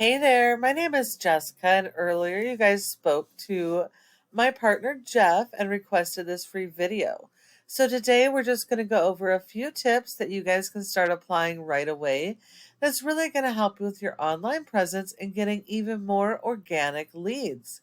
Hey there, my name is Jessica, and earlier you guys spoke to my partner Jeff and requested this free video. So today we're just going to go over a few tips that you guys can start applying right away that's really going to help you with your online presence and getting even more organic leads.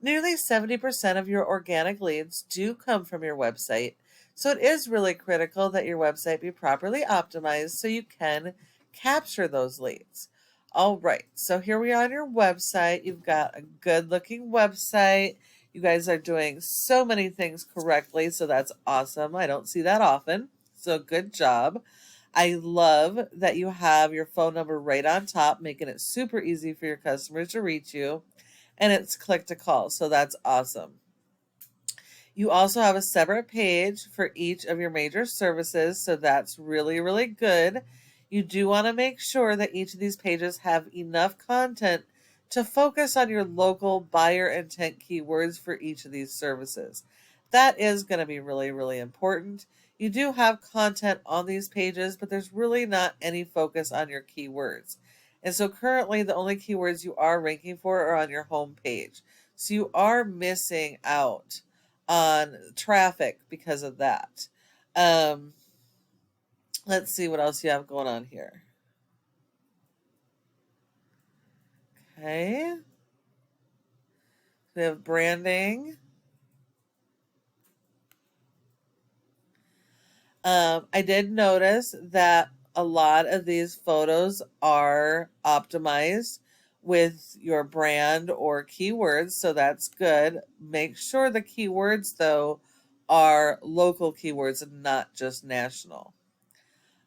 Nearly 70% of your organic leads do come from your website, so it is really critical that your website be properly optimized so you can capture those leads. All right, so here we are on your website. You've got a good looking website. You guys are doing so many things correctly, so that's awesome. I don't see that often, so good job. I love that you have your phone number right on top, making it super easy for your customers to reach you, and it's click to call, so that's awesome. You also have a separate page for each of your major services, so that's really, really good. You do want to make sure that each of these pages have enough content to focus on your local buyer intent keywords for each of these services. That is going to be really, really important. You do have content on these pages, but there's really not any focus on your keywords. And so currently the only keywords you are ranking for are on your home page. So you are missing out on traffic because of that. Um, let's see what else you have going on here. Okay. We have branding. I did notice that a lot of these photos are optimized with your brand or keywords, so that's good. Make sure the keywords, though, are local keywords and not just national.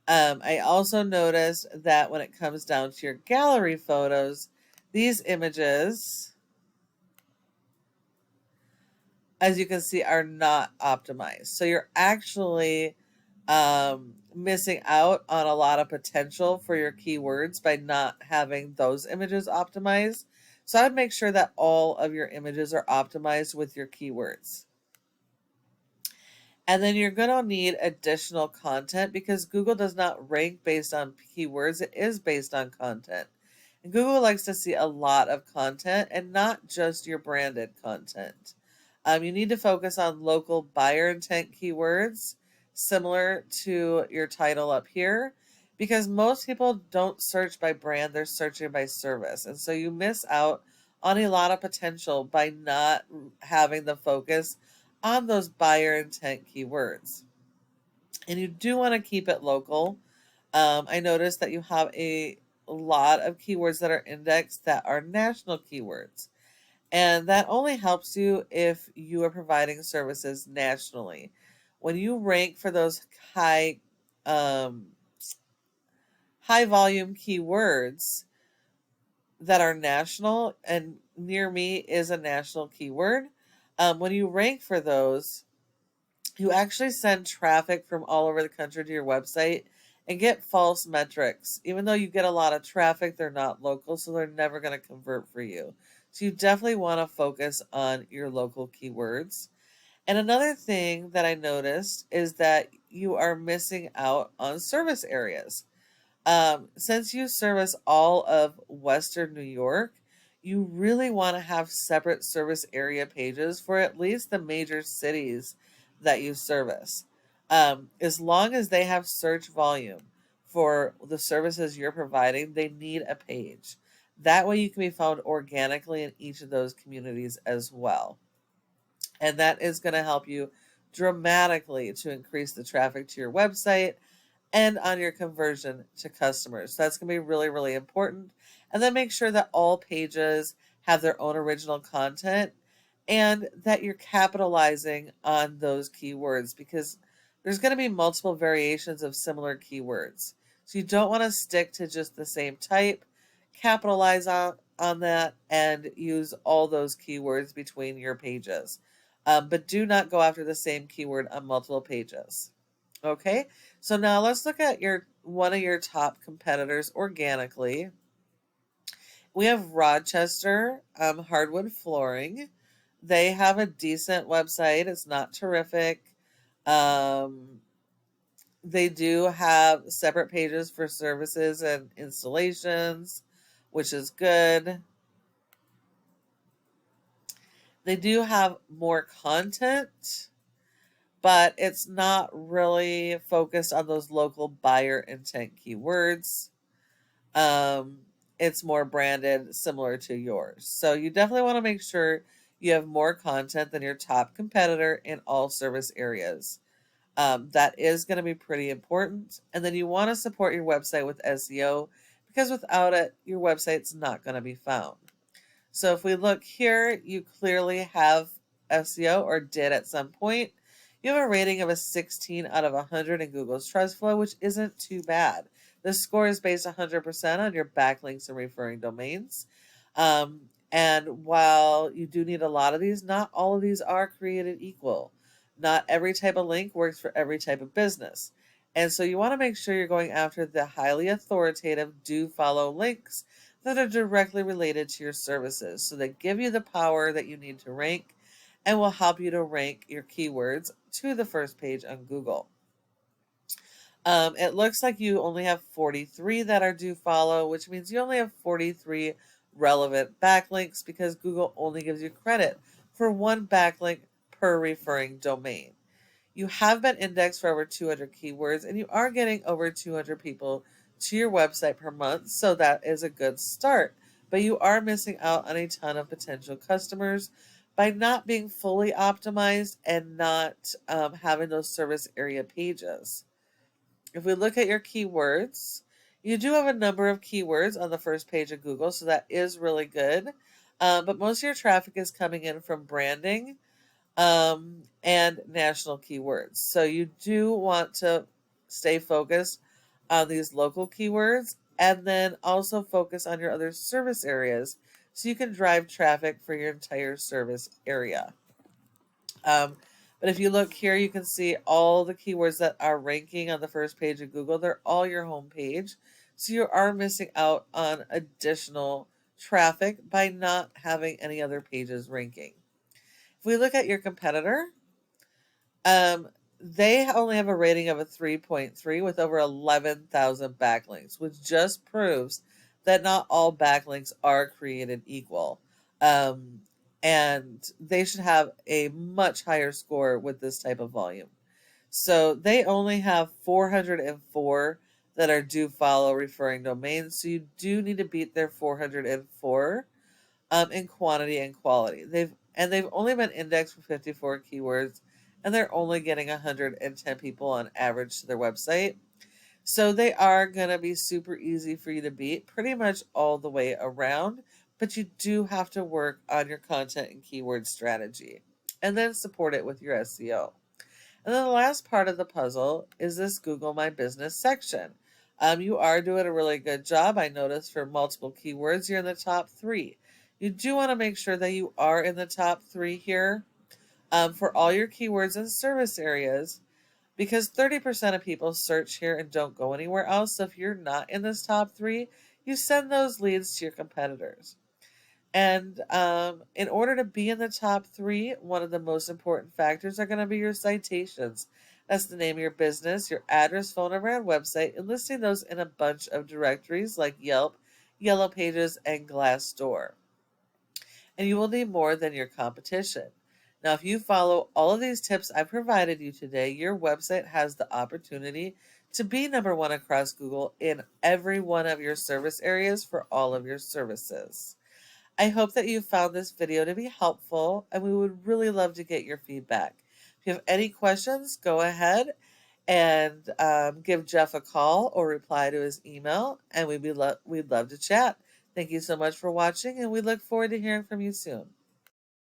I also noticed that when it comes down to your gallery photos, these images, as you can see, are not optimized. So you're actually missing out on a lot of potential for your keywords by not having those images optimized. So I would make sure that all of your images are optimized with your keywords. And then you're going to need additional content because Google does not rank based on keywords. It is based on content. And Google likes to see a lot of content and not just your branded content. You need to focus on local buyer intent keywords, similar to your title up here, because most people don't search by brand, they're searching by service. And so you miss out on a lot of potential by not having the focus on those buyer intent keywords. And you do want to keep it local. I noticed that you have a lot of keywords that are indexed that are national keywords. And that only helps you if you are providing services nationally. When you rank for those um, high volume keywords that are national, and near me is a national keyword, when you rank for those, you actually send traffic from all over the country to your website and get false metrics. Even though you get a lot of traffic, they're not local, so they're never going to convert for you. So you definitely want to focus on your local keywords. And another thing that I noticed is that you are missing out on service areas. Since you service all of Western New York, you really want to have separate service area pages for at least the major cities that you service. As long as they have search volume for the services you're providing, they need a page. That way you can be found organically in each of those communities as well. And that is going to help you dramatically to increase the traffic to your website and on your conversion to customers. So that's going to be really, really important. And then make sure that all pages have their own original content and that you're capitalizing on those keywords because there's going to be multiple variations of similar keywords. So you don't want to stick to just the same type. Capitalize on that and use all those keywords between your pages. But do not go after the same keyword on multiple pages. Okay, so now let's look at your one of your top competitors organically. We have Rochester Hardwood Flooring. They have a decent website. It's not terrific. Um, they do have separate pages for services and installations, which is good. They do have more content, but it's not really focused on those local buyer intent keywords. Um, it's more branded similar to yours. So you definitely want to make sure you have more content than your top competitor in all service areas. That is going to be pretty important. And then you want to support your website with SEO because without it, your website's not going to be found. So if we look here, you clearly have SEO or did at some point. You have a rating of a 16 out of 100 in Google's Trust Flow, which isn't too bad. This score is based 100% on your backlinks and referring domains. And while you do need a lot of these, not all of these are created equal. Not every type of link works for every type of business. And so you want to make sure you're going after the highly authoritative do follow links that are directly related to your services. So they give you the power that you need to rank and will help you to rank your keywords to the first page on Google. It looks like you only have 43 that are do follow, which means you only have 43 relevant backlinks because Google only gives you credit for one backlink per referring domain. You have been indexed for over 200 keywords and you are getting over 200 people to your website per month, so that is a good start. But you are missing out on a ton of potential customers by not being fully optimized and not having those service area pages. If we look at your keywords, you do have a number of keywords on the first page of Google, so that is really good. But most of your traffic is coming in from branding and national keywords. So you do want to stay focused on these local keywords and then also focus on your other service areas so you can drive traffic for your entire service area. But if you look here, you can see all the keywords that are ranking on the first page of Google. They're all your home page. So you are missing out on additional traffic by not having any other pages ranking. If we look at your competitor, they only have a rating of a 3.3 with over 11,000 backlinks, which just proves that not all backlinks are created equal. And they should have a much higher score with this type of volume. So they only have 404 that are do follow referring domains. So you do need to beat their 404 in quantity and quality. They've only been indexed for 54 keywords, and they're only getting 110 people on average to their website. So they are going to be super easy for you to beat pretty much all the way around, but you do have to work on your content and keyword strategy and then support it with your SEO. And then the last part of the puzzle is this Google My Business section. You are doing a really good job. I noticed for multiple keywords, you're in the top 3. You do want to make sure that you are in the top 3 here for all your keywords and service areas, because 30% of people search here and don't go anywhere else. So if you're not in this top 3, you send those leads to your competitors. And in order to be in the top 3, one of the most important factors are going to be your citations. That's the name of your business, your address, phone number, and website, and listing those in a bunch of directories like Yelp, Yellow Pages, and Glassdoor. And you will need more than your competition. Now, if you follow all of these tips I provided you today, your website has the opportunity to be number 1 across Google in every one of your service areas for all of your services. I hope that you found this video to be helpful, and we would really love to get your feedback. If you have any questions, go ahead and give Jeff a call or reply to his email, and we'd love to chat. Thank you so much for watching, and we look forward to hearing from you soon.